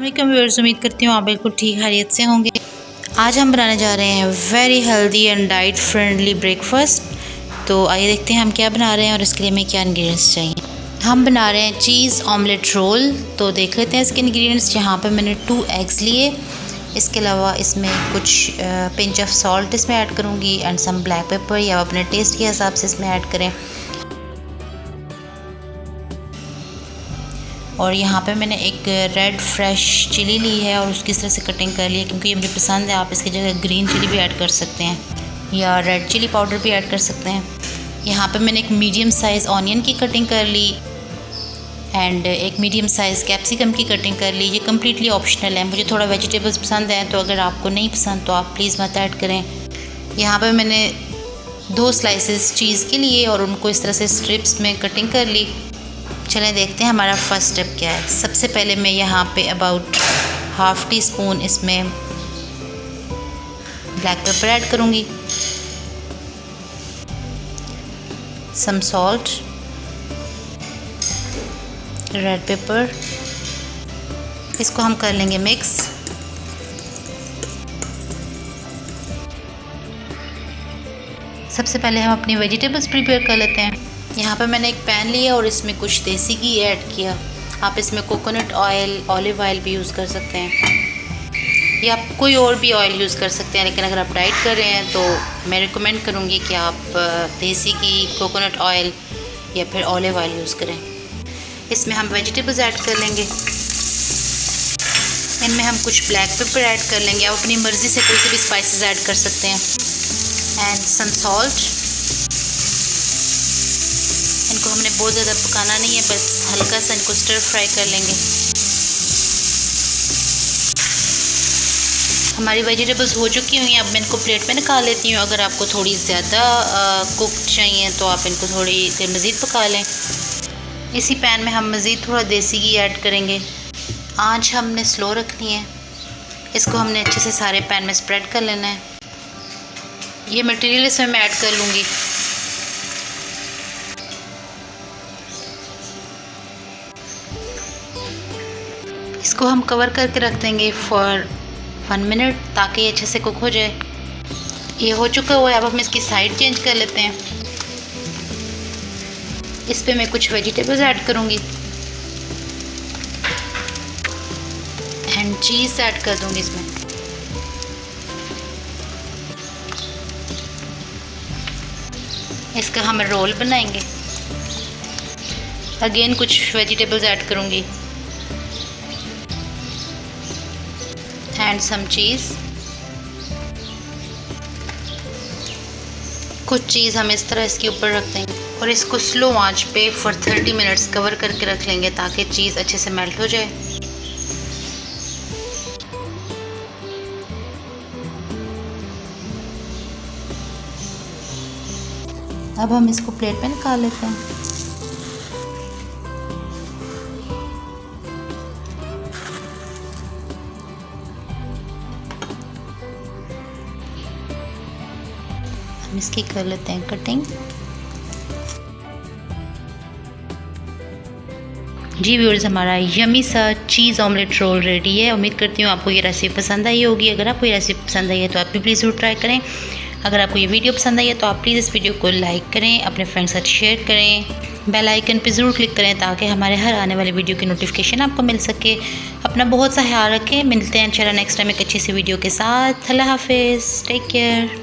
अस्सलाम व्यूअर्स, उम्मीद करती हूँ आप बिल्कुल ठीक खैरियत से होंगे। आज हम बनाने जा रहे हैं very healthy and diet friendly breakfast. तो आइए देखते हैं हम क्या बना रहे हैं और इसके लिए हमें क्या इंग्रेडिएंट्स चाहिए। हम बना रहे हैं चीज़ ऑमलेट रोल। तो देख लेते हैं इसके इंग्रेडिएंट्स। यहाँ पे मैंने 2 एग्स लिए। इसके अलावा इसमें कुछ पिंच ऑफ सॉल्ट इसमें ऐड करूँगी एंड सम ब्लैक पेपर, या अपने टेस्ट के हिसाब से इसमें ऐड करें। और यहाँ पे मैंने एक रेड फ्रेश चिली ली है और उसकी इस तरह से कटिंग कर ली है, क्योंकि ये मुझे पसंद है। आप इसकी जगह ग्रीन चिली भी ऐड कर सकते हैं या रेड चिली पाउडर भी ऐड कर सकते हैं। यहाँ पे मैंने एक मीडियम साइज़ ऑनियन की कटिंग कर ली एंड एक मीडियम साइज़ कैप्सिकम की कटिंग कर ली। ये कम्प्लीटली ऑप्शनल है। मुझे थोड़ा वेजिटेबल्स पसंद है, तो अगर आपको नहीं पसंद तो आप प्लीज़ मत ऐड करें। यहाँ पर मैंने 2 स्लाइसेस चीज़ के लिए और उनको इस तरह से स्ट्रिप्स में कटिंग कर ली। चलें देखते हैं हमारा फर्स्ट स्टेप क्या है। सबसे पहले मैं यहाँ पे अबाउट ½ टीस्पून इसमें ब्लैक पेपर ऐड करूँगी, सम सॉल्ट, रेड पेपर। इसको हम कर लेंगे मिक्स। सबसे पहले हम अपनी वेजिटेबल्स प्रिपेयर कर लेते हैं। यहाँ पर मैंने एक पैन लिया और इसमें कुछ देसी घी ऐड किया। आप इसमें कोकोनट ऑयल, ऑलिव ऑयल भी यूज़ कर सकते हैं या आप कोई और भी ऑयल यूज़ कर सकते हैं, लेकिन अगर आप डाइट कर रहे हैं तो मैं रिकमेंड करूँगी कि आप देसी घी, कोकोनट ऑयल या फिर ऑलिव ऑयल यूज़ करें। इसमें हम वेजिटेबल्स ऐड कर लेंगे। इनमें हम कुछ ब्लैक पेपर ऐड कर लेंगे। आप अपनी मर्ज़ी से कोई से भी स्पाइसेस ऐड कर सकते हैं एंड सम सॉल्ट। इनको हमने बहुत ज़्यादा पकाना नहीं है, बस हल्का सा इनको स्टर फ्राई कर लेंगे। हमारी वेजिटेबल्स हो चुकी हुई हैं। अब मैं इनको प्लेट में निकाल लेती हूँ। अगर आपको थोड़ी ज़्यादा कुक्ड चाहिए तो आप इनको थोड़ी देर मज़ीद पका लें। इसी पैन में हम मज़ीद थोड़ा देसी घी ऐड करेंगे। आंच हमने स्लो रखनी है। इसको हमने अच्छे से सारे पैन में स्प्रेड कर लेना है। ये मटेरियल इसमें मैं ऐड कर लूँगी। इसको हम कवर करके रख देंगे फॉर 1 मिनट, ताकि ये अच्छे से कुक हो जाए। ये हो चुका हुआ है। अब हम इसकी साइड चेंज कर लेते हैं। इस पे मैं कुछ वेजिटेबल्स ऐड करूँगी एंड चीज़ ऐड कर दूँगी इसमें। इसका हम रोल बनाएंगे। अगेन कुछ वेजिटेबल्स ऐड करूँगी एंड सम चीज़। कुछ चीज़ हम इस तरह इसके ऊपर रख देंगे और इसको स्लो आंच पे फॉर 30 मिनट्स कवर करके रख लेंगे, ताकि चीज़ अच्छे से मेल्ट हो जाए। अब हम इसको प्लेट में निकाल लेते हैं। हम इसकी कर लेते हैं कटिंग। जी व्यूअर्स, हमारा यमी सा चीज़ ऑमलेट रोल रेडी है। उम्मीद करती हूँ आपको ये रेसिपी पसंद आई होगी। अगर आपको ये रेसिपी पसंद आई है तो आप भी प्लीज़ ज़रूर ट्राई करें। अगर आपको ये वीडियो पसंद आई है तो आप प्लीज़ इस वीडियो को लाइक करें, अपने फ्रेंड्स के साथ शेयर करें, बेल आइकन पे ज़रूर क्लिक करें, ताकि हमारे हर आने वाले वीडियो की नोटिफिकेशन आपको मिल सके। अपना बहुत सा ख्याल रखें। मिलते हैं इंशाल्लाह नेक्स्ट टाइम एक अच्छी सी वीडियो के साथ। अल्लाह हाफिज़, टेक केयर।